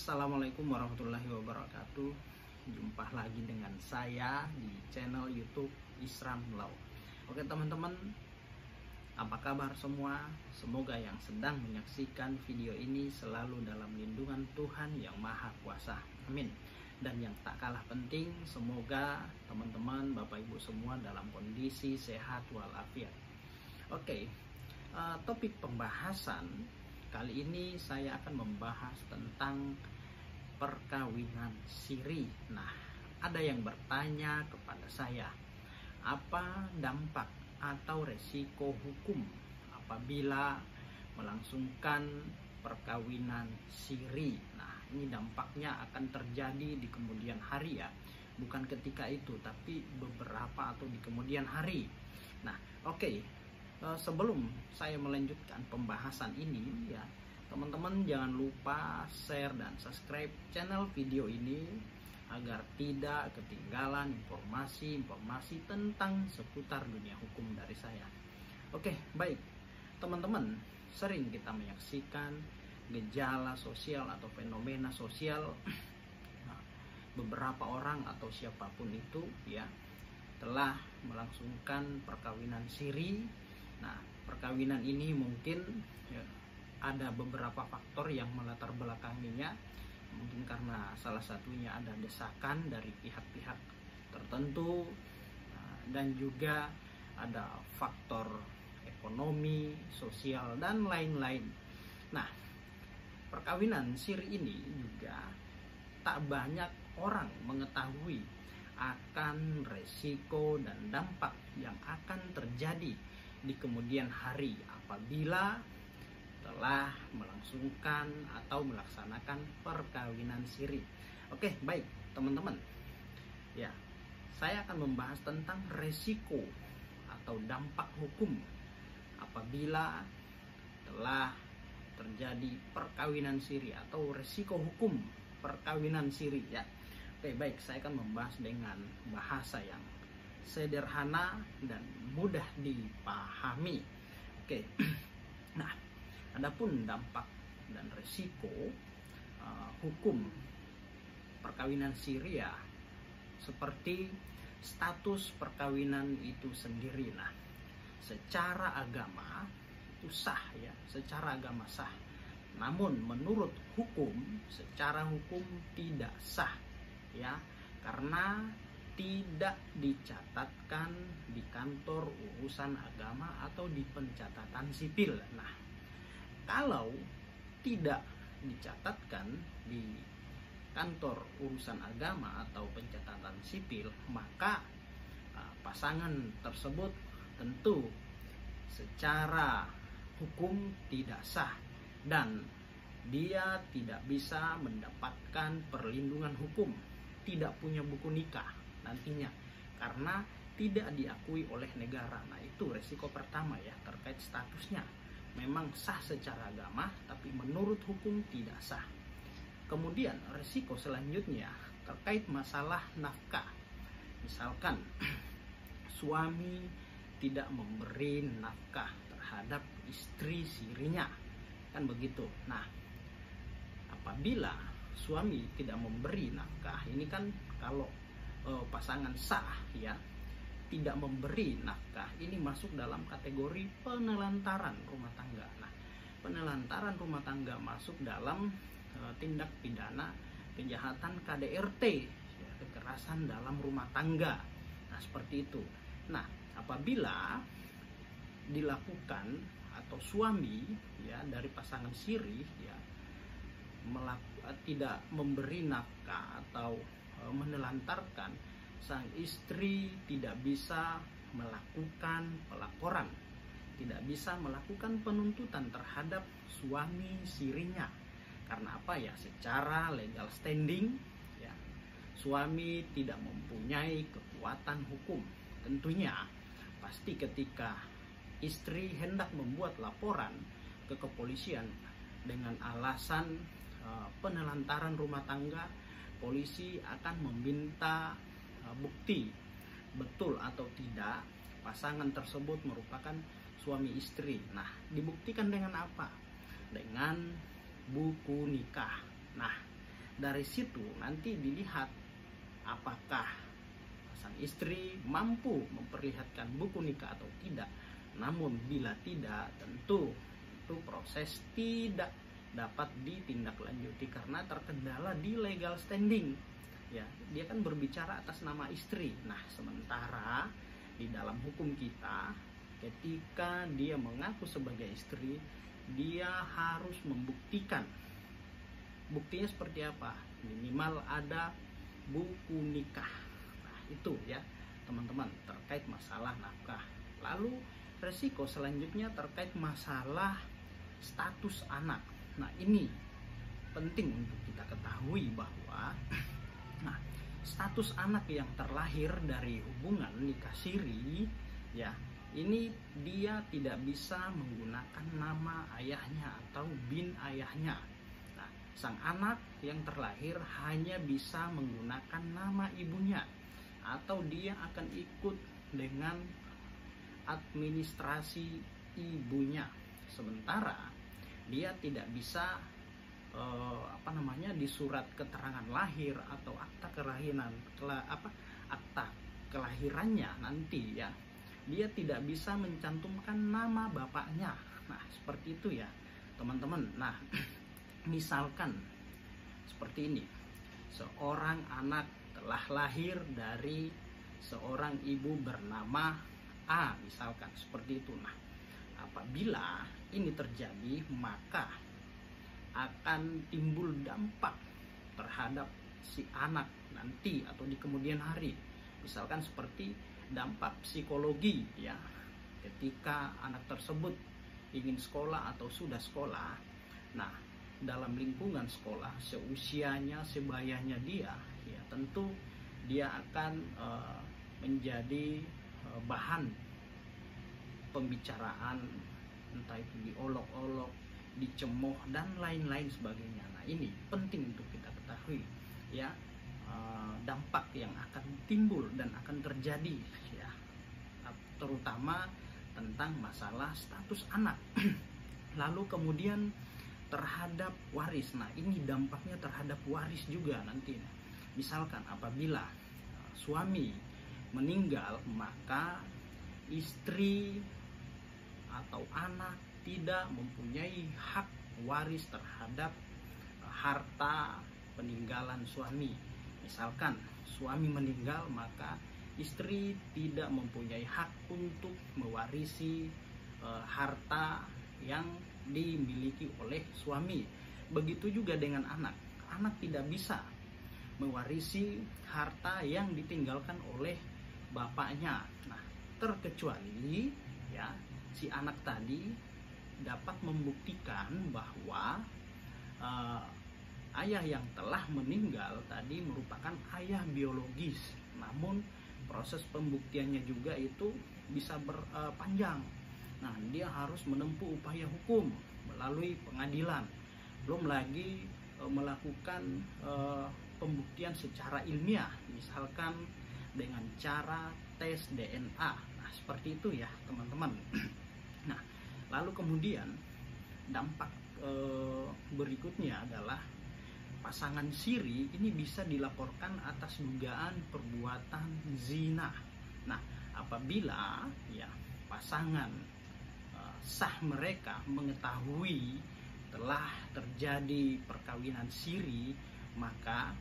Assalamualaikum warahmatullahi wabarakatuh. Jumpa lagi dengan saya di channel YouTube Isram Law. Oke teman-teman, apa kabar semua? Semoga yang sedang menyaksikan video ini selalu dalam lindungan Tuhan yang Maha Kuasa. Amin. Dan yang tak kalah penting, semoga teman-teman, Bapak Ibu semua dalam kondisi sehat walafiat. Oke, topik pembahasan kali ini saya akan membahas tentang perkawinan siri. Nah, ada yang bertanya kepada saya, apa dampak atau resiko hukum apabila melangsungkan perkawinan siri? Nah, ini dampaknya akan terjadi di kemudian hari ya, bukan ketika itu, tapi beberapa atau di kemudian hari. Nah, oke. Sebelum saya melanjutkan pembahasan ini ya, teman-teman jangan lupa share dan subscribe channel video ini agar tidak ketinggalan informasi-informasi tentang seputar dunia hukum dari saya. Oke, baik. Teman-teman, sering kita menyaksikan gejala sosial atau fenomena sosial beberapa orang atau siapapun itu ya telah melangsungkan perkawinan siri. Nah, perkawinan ini mungkin ya, ada beberapa faktor yang melatar belakanginya. Mungkin karena salah satunya ada desakan dari pihak-pihak tertentu, dan juga ada faktor ekonomi, sosial, dan lain-lain. Nah, perkawinan siri ini juga tak banyak orang mengetahui akan resiko dan dampak yang akan terjadi di kemudian hari apabila telah melangsungkan atau melaksanakan perkawinan siri. Oke, baik teman-teman. Ya, saya akan membahas tentang resiko atau dampak hukum apabila telah terjadi perkawinan siri atau resiko hukum perkawinan siri ya. Oke, baik, saya akan membahas dengan bahasa yang sederhana dan mudah dipahami. Oke. Nah, adapun dampak dan resiko hukum perkawinan siri ya, seperti status perkawinan itu sendiri. Nah, secara agama itu sah ya, secara agama sah. Namun menurut hukum, secara hukum tidak sah ya, karena tidak dicatatkan di kantor urusan agama atau di pencatatan sipil. Nah, kalau tidak dicatatkan di kantor urusan agama atau pencatatan sipil, maka pasangan tersebut tentu secara hukum tidak sah dan dia tidak bisa mendapatkan perlindungan hukum, tidak punya buku nikah nantinya karena tidak diakui oleh negara. Nah, itu resiko pertama ya, terkait statusnya memang sah secara agama tapi menurut hukum tidak sah. Kemudian resiko selanjutnya terkait masalah nafkah. Misalkan suami tidak memberi nafkah terhadap istri sirinya, kan begitu. Nah, apabila suami tidak memberi nafkah, ini kan kalau pasangan sah ya tidak memberi nafkah, ini masuk dalam kategori penelantaran rumah tangga. Nah, penelantaran rumah tangga masuk dalam tindak pidana kejahatan KDRT ya, kekerasan dalam rumah tangga. Nah, seperti itu. Nah, apabila dilakukan atau suami ya dari pasangan siri ya tidak memberi nafkah atau menelantarkan, sang istri tidak bisa melakukan pelaporan, tidak bisa melakukan penuntutan terhadap suami sirinya. Karena apa ya? Secara legal standing ya, suami tidak mempunyai kekuatan hukum. Tentunya pasti ketika istri hendak membuat laporan ke kepolisian dengan alasan penelantaran rumah tangga, polisi akan meminta bukti betul atau tidak pasangan tersebut merupakan suami istri. Nah, dibuktikan dengan apa? Dengan buku nikah. Nah, dari situ nanti dilihat apakah sang istri mampu memperlihatkan buku nikah atau tidak. Namun bila tidak, tentu itu proses tidak dapat ditindaklanjuti karena terkendala di legal standing. Ya, dia kan berbicara atas nama istri. Nah, sementara di dalam hukum kita, ketika dia mengaku sebagai istri, dia harus membuktikan. Buktinya seperti apa? Minimal ada buku nikah. Nah, itu ya teman-teman terkait masalah nafkah. Lalu resiko selanjutnya terkait masalah status anak. Nah, ini penting untuk kita ketahui bahwa status anak yang terlahir dari hubungan nikah siri, ya, ini dia tidak bisa menggunakan nama ayahnya atau bin ayahnya. Nah, sang anak yang terlahir hanya bisa menggunakan nama ibunya, atau dia akan ikut dengan administrasi ibunya. Sementara dia tidak bisa di surat keterangan lahir atau akta kelahirannya nanti, ya, dia tidak bisa mencantumkan nama bapaknya. Nah, seperti itu ya teman-teman. Nah, misalkan seperti ini, seorang anak telah lahir dari seorang ibu bernama A, misalkan seperti itu. Nah, apabila ini terjadi, maka akan timbul dampak terhadap si anak nanti atau di kemudian hari. Misalkan seperti dampak psikologi, ya, ketika anak tersebut ingin sekolah atau sudah sekolah. Nah, dalam lingkungan sekolah, seusianya sebayanya dia, ya, tentu dia akan menjadi bahan pembicaraan, entah itu diolok-olok, dicemooh, dan lain-lain sebagainya. Nah, ini penting untuk kita ketahui, ya, dampak yang akan timbul dan akan terjadi, ya, terutama tentang masalah status anak. Lalu kemudian terhadap waris. Nah, ini dampaknya terhadap waris juga nanti. Misalkan apabila suami meninggal, maka istri atau anak tidak mempunyai hak waris terhadap harta peninggalan suami. Misalkan suami meninggal, maka istri tidak mempunyai hak untuk mewarisi harta yang dimiliki oleh suami. Begitu juga dengan anak. Anak tidak bisa mewarisi harta yang ditinggalkan oleh bapaknya. Nah, terkecuali, ya, si anak tadi dapat membuktikan bahwa ayah yang telah meninggal tadi merupakan ayah biologis. Namun proses pembuktiannya juga itu bisa berpanjang. Nah, dia harus menempuh upaya hukum melalui pengadilan. Belum lagi melakukan pembuktian secara ilmiah, misalkan dengan cara tes DNA. Nah, seperti itu ya teman-teman. Nah, lalu kemudian dampak berikutnya adalah pasangan siri ini bisa dilaporkan atas dugaan perbuatan zina. Nah, apabila, ya, pasangan sah mereka mengetahui telah terjadi perkawinan siri, maka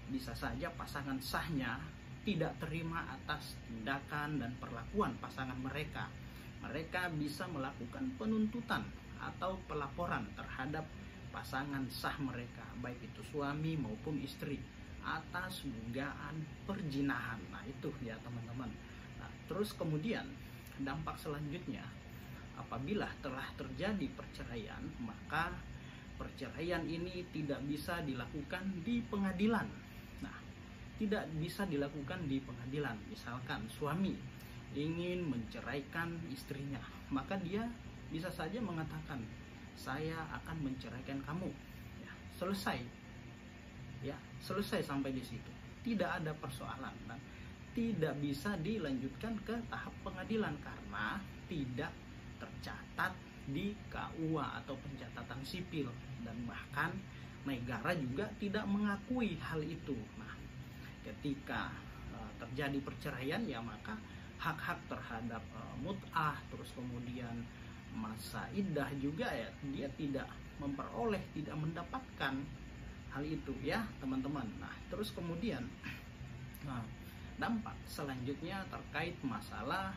bisa saja pasangan sahnya tidak terima atas tindakan dan perlakuan pasangan mereka. Mereka bisa melakukan penuntutan atau pelaporan terhadap pasangan sah mereka, baik itu suami maupun istri, atas dugaan perzinahan. Nah, itu ya teman-teman. Nah, terus kemudian dampak selanjutnya, apabila telah terjadi perceraian, maka perceraian ini tidak bisa dilakukan di pengadilan. Nah, tidak bisa dilakukan di pengadilan. Misalkan suami ingin menceraikan istrinya, maka dia bisa saja mengatakan, saya akan menceraikan kamu. Ya, selesai. Ya, selesai sampai di situ. Tidak ada persoalan. Nah, tidak bisa dilanjutkan ke tahap pengadilan karena tidak tercatat di KUA atau pencatatan sipil, dan bahkan negara juga tidak mengakui hal itu. Nah, ketika terjadi perceraian, ya maka hak-hak terhadap mut'ah, terus kemudian masa iddah juga ya dia tidak memperoleh, tidak mendapatkan hal itu ya teman-teman. Nah, terus kemudian dampak selanjutnya terkait masalah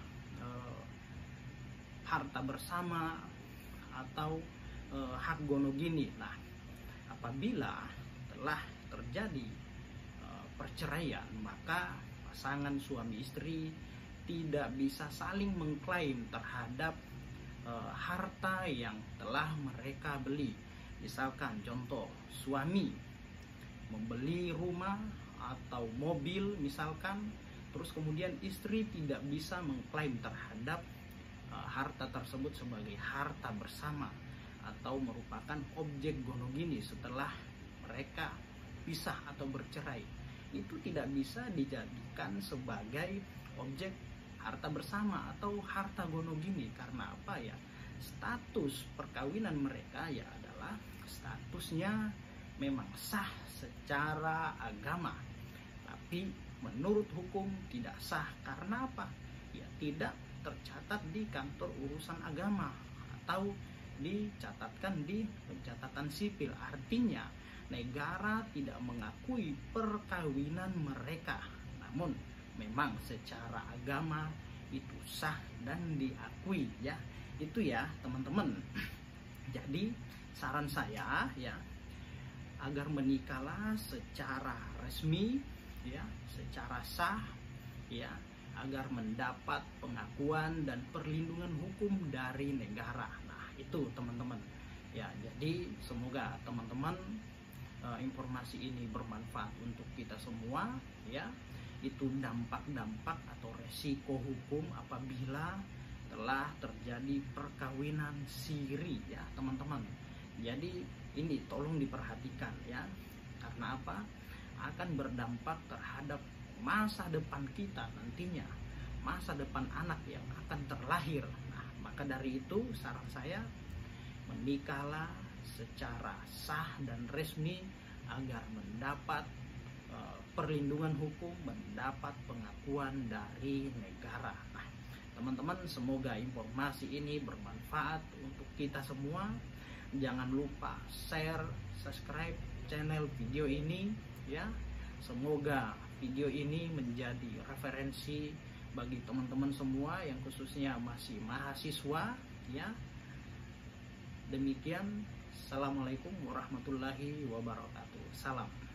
harta bersama atau hak gonogini. Nah, apabila telah terjadi perceraian, maka pasangan suami istri tidak bisa saling mengklaim terhadap harta yang telah mereka beli. Misalkan contoh, suami membeli rumah atau mobil misalkan, terus kemudian istri tidak bisa mengklaim terhadap harta tersebut sebagai harta bersama atau merupakan objek gonogini setelah mereka pisah atau bercerai. Itu tidak bisa dijadikan sebagai objek harta bersama atau harta gonogini. Karena apa ya? Status perkawinan mereka ya adalah statusnya memang sah secara agama, tapi menurut hukum tidak sah. Karena apa? Ya tidak tercatat di kantor urusan agama atau dicatatkan di pencatatan sipil. Artinya negara tidak mengakui perkawinan mereka, namun memang secara agama itu sah dan diakui ya. Itu ya teman-teman. Jadi saran saya ya, agar menikahlah secara resmi ya, secara sah ya, agar mendapat pengakuan dan perlindungan hukum dari negara. Nah, itu teman-teman ya. Jadi semoga teman-teman informasi ini bermanfaat untuk kita semua ya. Itu dampak-dampak atau resiko hukum apabila telah terjadi perkawinan siri ya teman-teman. Jadi ini tolong diperhatikan ya. Karena apa? Akan berdampak terhadap masa depan kita nantinya, masa depan anak yang akan terlahir. Nah, maka dari itu saran saya, menikahlah secara sah dan resmi agar mendapat perlindungan hukum, mendapat pengakuan dari negara. Nah, teman-teman, semoga informasi ini bermanfaat untuk kita semua. Jangan lupa share, subscribe channel video ini ya. Semoga video ini menjadi referensi bagi teman-teman semua yang khususnya masih mahasiswa ya. Demikian, assalamualaikum warahmatullahi wabarakatuh. Salam.